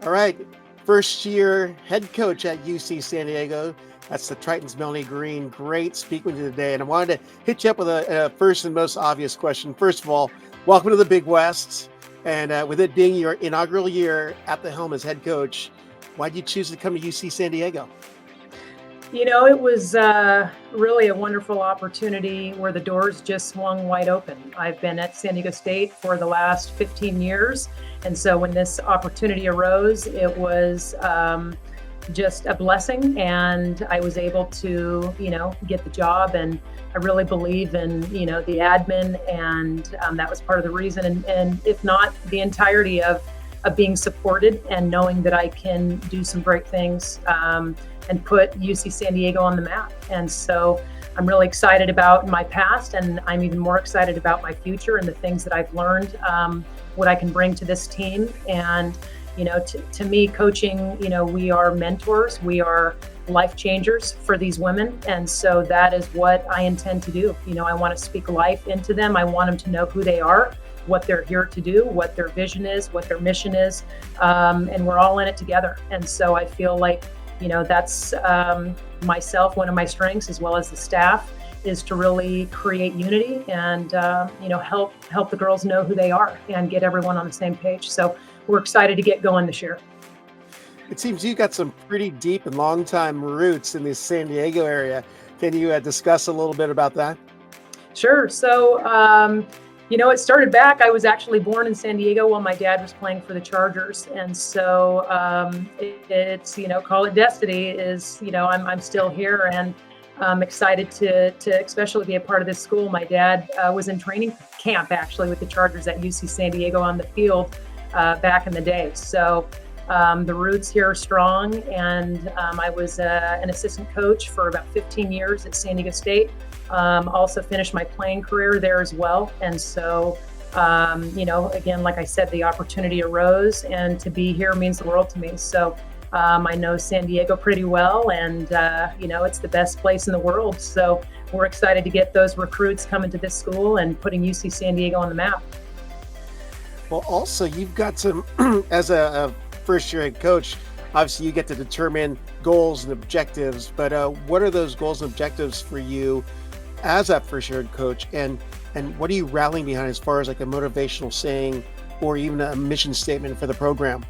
All right. First year head coach at UC San Diego. That's the Tritons, Melanie Greene. Great speaking with you today. And I wanted to hit you up with a first and most obvious question. First of all, welcome to the Big West. And with it being your inaugural year at the helm as head coach, why did you choose to come to UC San Diego? It was really a wonderful opportunity where the doors just swung wide open. I've been at San Diego State for the last 15 years. And so when this opportunity arose, it was just a blessing. And I was able to, get the job. And I really believe in, the admin. And that was part of the reason. And if not, the entirety of being supported and knowing that I can do some great things and put UC San Diego on the map. And so I'm really excited about my past, and I'm even more excited about my future and the things that I've learned, what I can bring to this team. And, to me, coaching, we are mentors, we are life changers for these women. And so that is what I intend to do. I want to speak life into them. I want them to know who they are, what they're here to do, what their vision is, what their mission is. And we're all in it together. And so I feel like, that's myself, one of my strengths, as well as the staff, is to really create unity and, help the girls know who they are and get everyone on the same page. So we're excited to get going this year. It seems you got some pretty deep and long time roots in the San Diego area. Can you discuss a little bit about that? Sure. So, it started back. I was actually born in San Diego while my dad was playing for the Chargers. And so it's, call it destiny is, I'm still here, and I'm excited to especially be a part of this school. My dad was in training camp actually with the Chargers at UC San Diego on the field back in the day. So the roots here are strong. And I was an assistant coach for about 15 years at San Diego State. Also finished my playing career there as well. And so, again, like I said, the opportunity arose, and to be here means the world to me. So I know San Diego pretty well, and, it's the best place in the world. So we're excited to get those recruits coming to this school and putting UC San Diego on the map. Well, also, you've got some, as a first-year head coach, obviously you get to determine goals and objectives, but what are those goals and objectives for you as that first-year head coach, and what are you rallying behind as far as like a motivational saying or even a mission statement for the program?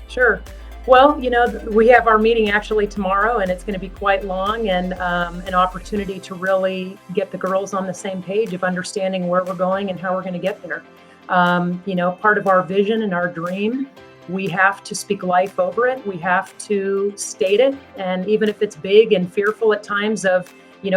Sure. Well, we have our meeting actually tomorrow, and it's going to be quite long, and an opportunity to really get the girls on the same page of understanding where we're going and how we're going to get there. Part of our vision and our dream, we have to speak life over it. We have to state it. And even if it's big and fearful at times of,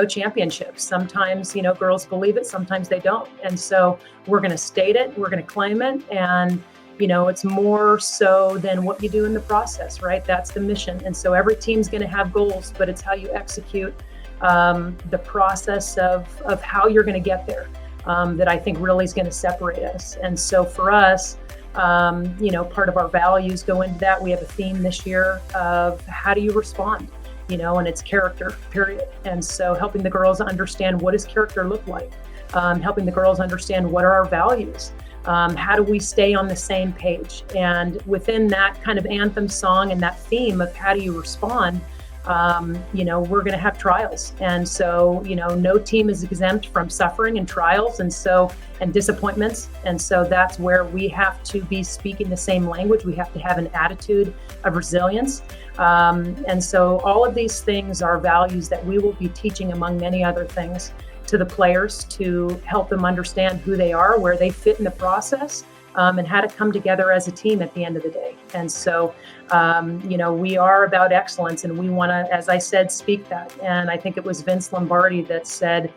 championships, sometimes, girls believe it, sometimes they don't. And so we're going to state it, we're going to claim it. And, it's more so than what you do in the process, right? That's the mission. And so every team's going to have goals, but it's how you execute the process of how you're going to get there that I think really is going to separate us. And so for us, part of our values go into that. We have a theme this year of how do you respond, and it's character, period. And so helping the girls understand, what does character look like? Helping the girls understand, what are our values? How do we stay on the same page? And within that kind of anthem song and that theme of how do you respond, we're going to have trials. And so, no team is exempt from suffering and trials and disappointments. And so that's where we have to be speaking the same language. We have to have an attitude of resilience. And so all of these things are values that we will be teaching, among many other things, to the players to help them understand who they are, where they fit in the process, and how to come together as a team at the end of the day. And so, we are about excellence, and we want to, as I said, speak that. And I think it was Vince Lombardi that said,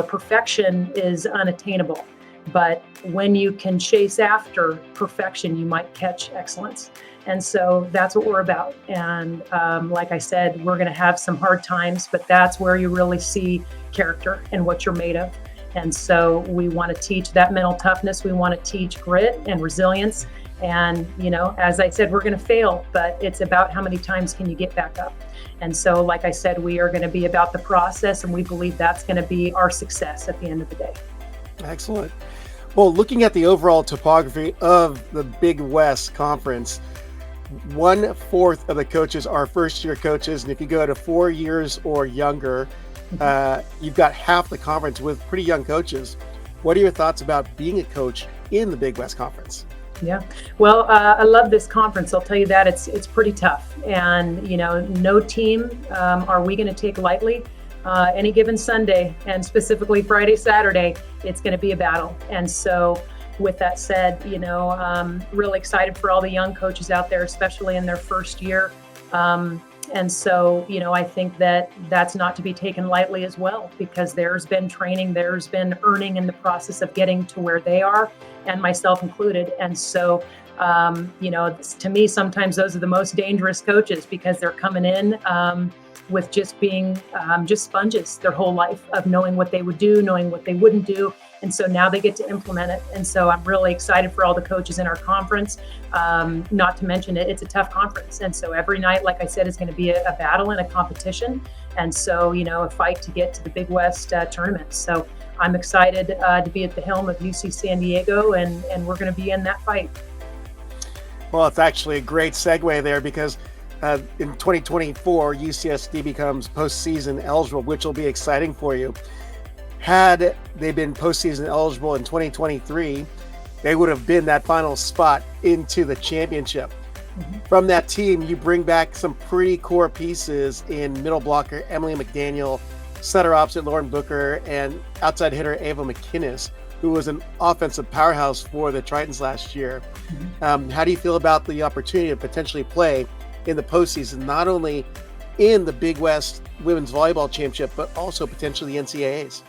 perfection is unattainable, but when you can chase after perfection, you might catch excellence. And so that's what we're about. And like I said, we're going to have some hard times, but that's where you really see character and what you're made of. And so we want to teach that mental toughness. We want to teach grit and resilience. And, as I said, we're going to fail, but it's about how many times can you get back up. And so, like I said, we are going to be about the process, and we believe that's going to be our success at the end of the day. Excellent. Well, looking at the overall topography of the Big West Conference, 1/4 of the coaches are first-year coaches, and if you go to 4 years or younger, you've got half the conference with pretty young coaches. What are your thoughts about being a coach in the Big West Conference? Yeah. Well, I love this conference. I'll tell you that it's pretty tough, and no team are we going to take lightly. Any given Sunday, and specifically Friday, Saturday, it's going to be a battle. And so, with that said, really excited for all the young coaches out there, especially in their first year. And so, I think that that's not to be taken lightly as well, because there's been training, there's been earning in the process of getting to where they are, and myself included. And so, to me, sometimes those are the most dangerous coaches, because they're coming in with just being just sponges their whole life of knowing what they would do, knowing what they wouldn't do. And so now they get to implement it. And so I'm really excited for all the coaches in our conference. Not to mention it's a tough conference. And so every night, like I said, is going to be a battle and a competition. And so, a fight to get to the Big West tournament. So I'm excited to be at the helm of UC San Diego, and we're going to be in that fight. Well, it's actually a great segue there, because in 2024, UCSD becomes postseason eligible, which will be exciting for you. Had they been postseason eligible in 2023, they would have been that final spot into the championship. Mm-hmm. From that team, you bring back some pretty core pieces in middle blocker Emily McDaniel, center opposite Lauren Booker, and outside hitter Ava McInnes, who was an offensive powerhouse for the Tritons last year. Mm-hmm. How do you feel about the opportunity to potentially play in the postseason, not only in the Big West Women's Volleyball Championship, but also potentially the NCAAs?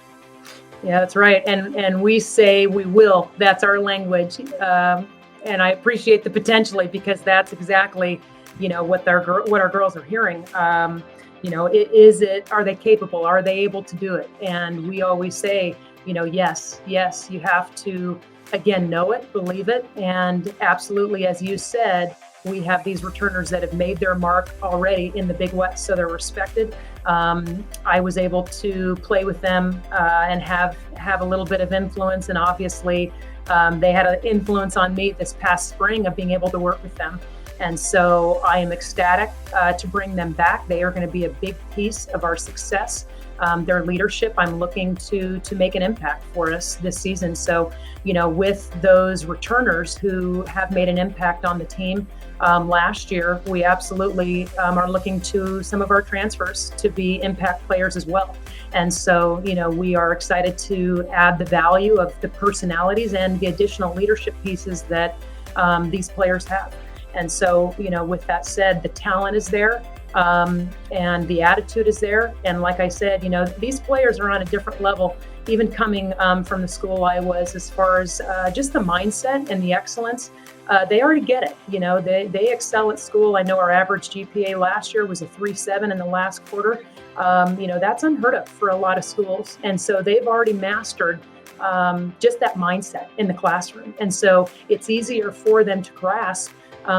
Yeah, that's right. And we say we will. That's our language. And I appreciate the potentially, because that's exactly, what our girls are hearing. Are they capable? Are they able to do it? And we always say, yes, you have to, again, know it, believe it. And absolutely, as you said, we have these returners that have made their mark already in the Big West, so they're respected. I was able to play with them and have a little bit of influence, and obviously they had an influence on me this past spring of being able to work with them. And so I am ecstatic to bring them back. They are going to be a big piece of our success. Their leadership, I'm looking to make an impact for us this season. So, with those returners who have made an impact on the team last year, we absolutely are looking to some of our transfers to be impact players as well. And so, we are excited to add the value of the personalities and the additional leadership pieces that these players have. And so, with that said, the talent is there. And the attitude is there. And like I said, these players are on a different level, even coming from the school I was, as far as just the mindset and the excellence. They already get it. They excel at school. I know our average GPA last year was a 3.7 in the last quarter. That's unheard of for a lot of schools. And so they've already mastered just that mindset in the classroom. And so it's easier for them to grasp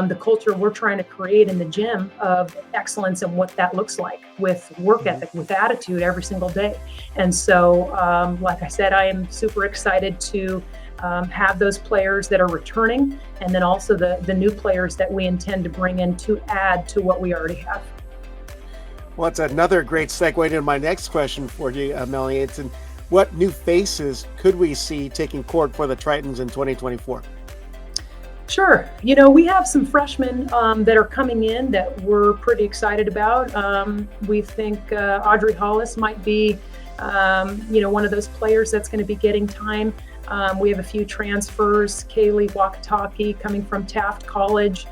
the culture we're trying to create in the gym of excellence and what that looks like with work ethic, with attitude every single day. And so, like I said, I am super excited to have those players that are returning, and then also the new players that we intend to bring in to add to what we already have. Well, it's another great segue into my next question for you, Melanie. It's what new faces could we see taking court for the Tritons in 2024? Sure. We have some freshmen that are coming in that we're pretty excited about. We think Audrey Hollis might be, one of those players that's going to be getting time. We have a few transfers. Kaylee Wakataki coming from Taft College.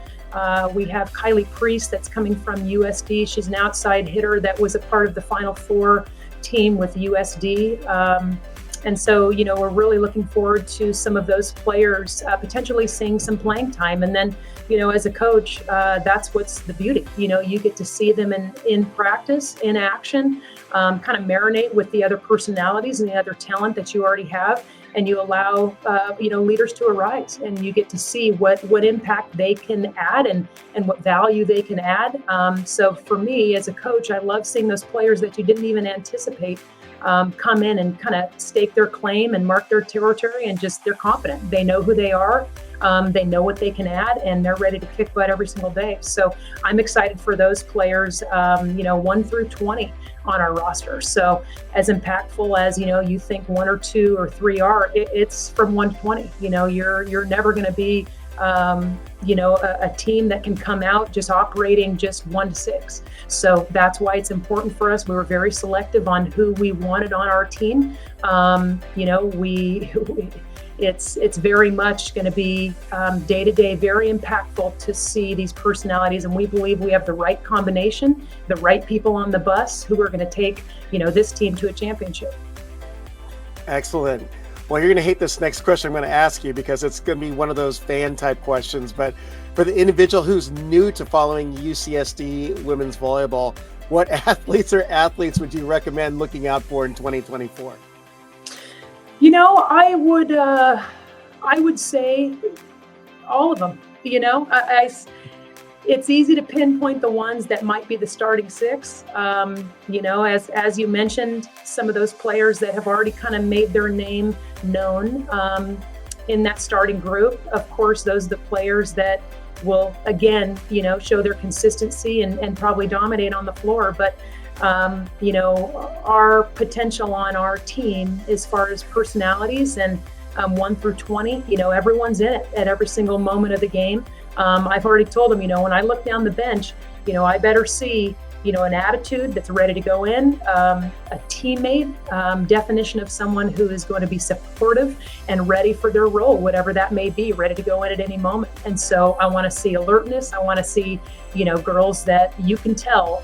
We have Kylie Priest that's coming from USD. She's an outside hitter that was a part of the Final Four team with USD. And so, we're really looking forward to some of those players potentially seeing some playing time. And then, as a coach, that's what's the beauty. You get to see them in practice, in action, kind of marinate with the other personalities and the other talent that you already have. And you allow, leaders to arise, and you get to see what impact they can add and what value they can add. So for me as a coach, I love seeing those players that you didn't even anticipate come in and kind of stake their claim and mark their territory, and just they're confident. They know who they are. They know what they can add, and they're ready to kick butt every single day. So I'm excited for those players, 1 through 20 on our roster. So as impactful as, you think 1 or 2 or 3 are, it's from 1 to 20. You're never going to be, a team that can come out just operating just 1 to 6. So that's why it's important for us. We were very selective on who we wanted on our team. It's very much going to be day to day, very impactful to see these personalities. And we believe we have the right combination, the right people on the bus who are going to take, this team to a championship. Excellent. Well, you're going to hate this next question I'm going to ask you, because it's going to be one of those fan type questions. But for the individual who's new to following UCSD women's volleyball, what athletes would you recommend looking out for in 2024? I would say all of them. It's easy to pinpoint the ones that might be the starting 6. As you mentioned, some of those players that have already kind of made their name known in that starting group. Of course, those are the players that will, again, show their consistency and probably dominate on the floor. But our potential on our team as far as personalities and 1 through 20, everyone's in it at every single moment of the game. I've already told them, when I look down the bench, I better see, an attitude that's ready to go in, a teammate, definition of someone who is going to be supportive and ready for their role, whatever that may be, ready to go in at any moment. And so I want to see alertness. I want to see, girls that you can tell,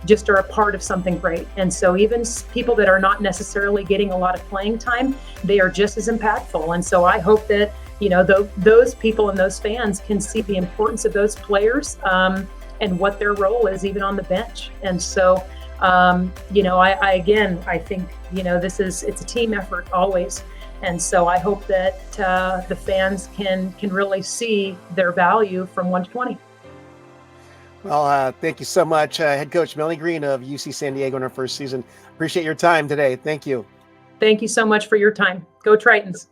just are a part of something great. And so even people that are not necessarily getting a lot of playing time, they are just as impactful. And so I hope that, those people and those fans can see the importance of those players and what their role is even on the bench. And so, I think, it's a team effort always. And so I hope that the fans can really see their value from 1 to 20. Well, thank you so much, head coach Melanie Greene of UC San Diego in her first season. Appreciate your time today. Thank you. Thank you so much for your time. Go Tritons.